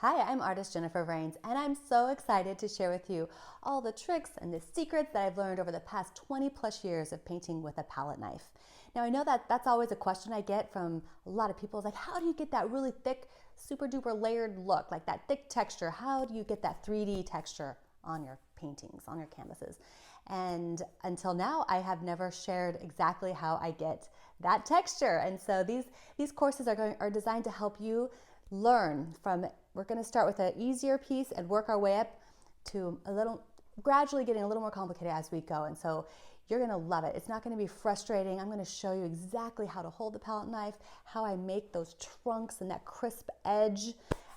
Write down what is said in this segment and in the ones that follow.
Hi, I'm Artist Jennifer Vranes, and I'm so excited to share with you all the tricks and the secrets that I've learned over the past 20 plus years of painting with a palette knife. Now, I know that that's always a question I get from a lot of people. It's like, how do you get that really thick, super duper layered look, like that thick texture? How do you get that 3D texture on your paintings, on your canvases? And until now, I have never shared exactly how I get that texture. And so these courses are designed to help you learn from. We're going to start with an easier piece and work our way up to gradually getting a little more complicated as we go. And so you're going to love it. It's not going to be frustrating. I'm going to show you exactly how to hold the palette knife, how I make those trunks and that crisp edge,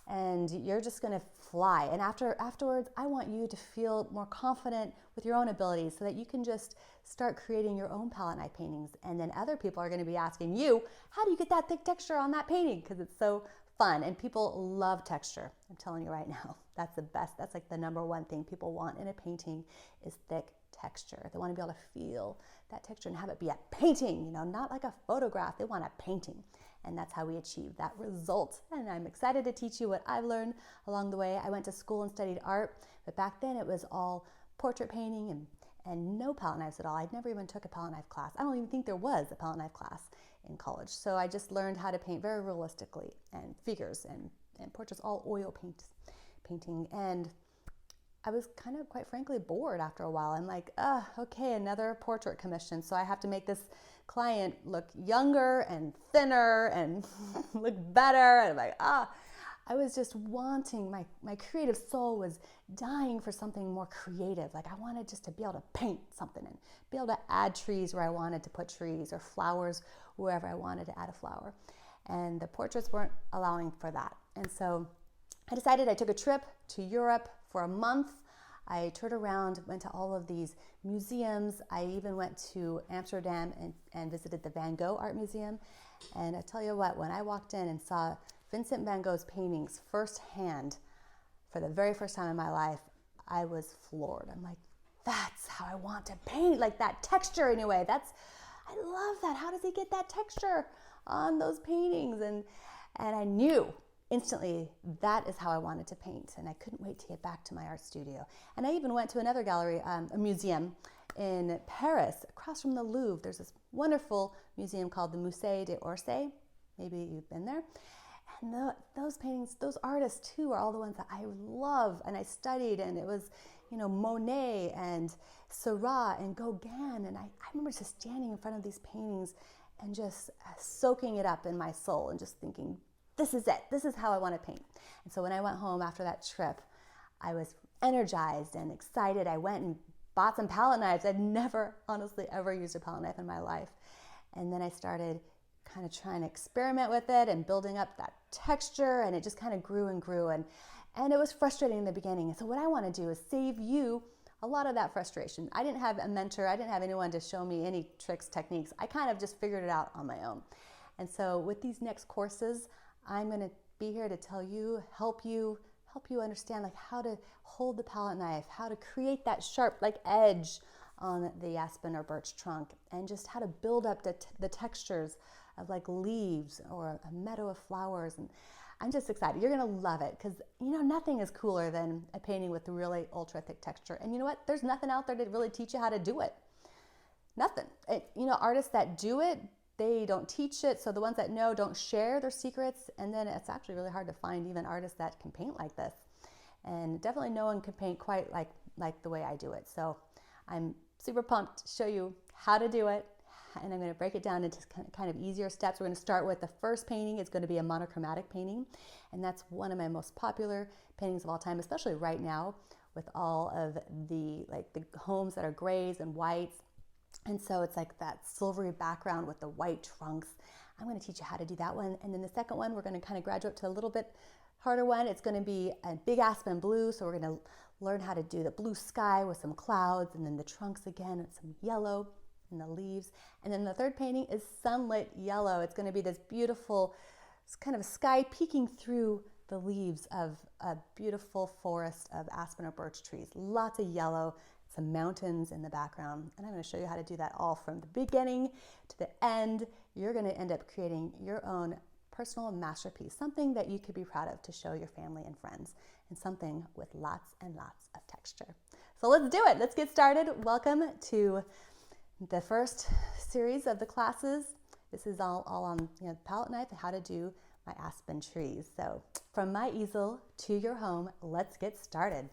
and you're just going to fly. And afterwards, I want you to feel more confident with your own abilities so that you can just start creating your own palette knife paintings. And then other people are going to be asking you, how do you get that thick texture on that painting? Because it's so fun, and people love texture. I'm telling you right now, that's the best. That's like the number one thing people want in a painting is thick texture. They want to be able to feel that texture and have it be a painting, not like a photograph. They want a painting, and that's how we achieve that result. And I'm excited to teach you what I've learned along the way. I went to school and studied art, but back then it was all portrait painting and no palette knives at all. I never even took a palette knife class. I don't even think there was a palette knife class in college. So I just learned how to paint very realistically, and figures and portraits, all oil painting. And I was kind of, quite frankly, bored after a while. I'm like, okay, another portrait commission. So I have to make this client look younger and thinner and look better. And I'm like, I was just wanting, my creative soul was dying for something more creative. Like I wanted just to be able to paint something and be able to add trees where I wanted to put trees, or flowers wherever I wanted to add a flower. And the portraits weren't allowing for that. And so I decided, I took a trip to Europe for a month. I toured around, went to all of these museums. I even went to Amsterdam and visited the Van Gogh Art Museum. And I tell you what, when I walked in and saw Vincent van Gogh's paintings firsthand for the very first time in my life, I was floored. I'm like, that's how I want to paint, like that texture anyway. I love that. How does he get that texture on those paintings? And I knew instantly that is how I wanted to paint, and I couldn't wait to get back to my art studio. And I even went to another gallery, a museum in Paris, across from the Louvre. There's this wonderful museum called the Musée d'Orsay. Maybe you've been there. And those paintings, those artists too, are all the ones that I love and I studied. And it was, Monet and Seurat and Gauguin. And I remember just standing in front of these paintings and just soaking it up in my soul and just thinking, this is it. This is how I want to paint. And so when I went home after that trip, I was energized and excited. I went and bought some palette knives. I'd never, honestly, ever used a palette knife in my life. And then I started kind of trying to experiment with it and building up that texture, and it just kind of grew and grew. And it was frustrating in the beginning. And so what I want to do is save you a lot of that frustration. I didn't have a mentor. I didn't have anyone to show me any tricks, techniques. I kind of just figured it out on my own. And so with these next courses, I'm going to be here to help you understand like how to hold the palette knife, how to create that sharp like edge on the aspen or birch trunk, and just how to build up the textures of like leaves or a meadow of flowers. And I'm just excited. You're going to love it because, nothing is cooler than a painting with really ultra thick texture. And you know what? There's nothing out there to really teach you how to do it. Nothing. Artists that do it, they don't teach it. So the ones that know don't share their secrets. And then it's actually really hard to find even artists that can paint like this. And definitely no one can paint quite like the way I do it. So I'm super pumped to show you how to do it. And I'm going to break it down into kind of easier steps. We're going to start with the first painting. It's going to be a monochromatic painting. And that's one of my most popular paintings of all time, especially right now with all of the homes that are grays and whites. And so it's like that silvery background with the white trunks. I'm going to teach you how to do that one. And then the second one, we're going to kind of graduate to a little bit harder one. It's going to be a big aspen blue. So we're going to learn how to do the blue sky with some clouds, and then the trunks again with some yellow and the leaves. And then the third painting is Sunlit Yellow. It's going to be this beautiful kind of sky peeking through the leaves of a beautiful forest of aspen or birch trees. Lots of yellow, some mountains in the background. And I'm going to show you how to do that all from the beginning to the end. You're going to end up creating your own personal masterpiece, something that you could be proud of to show your family and friends, and something with lots and lots of texture. So let's do it. Let's get started. Welcome to the first series of the classes. This is all on the palette knife and how to do my aspen trees. So from my easel to your home, let's get started.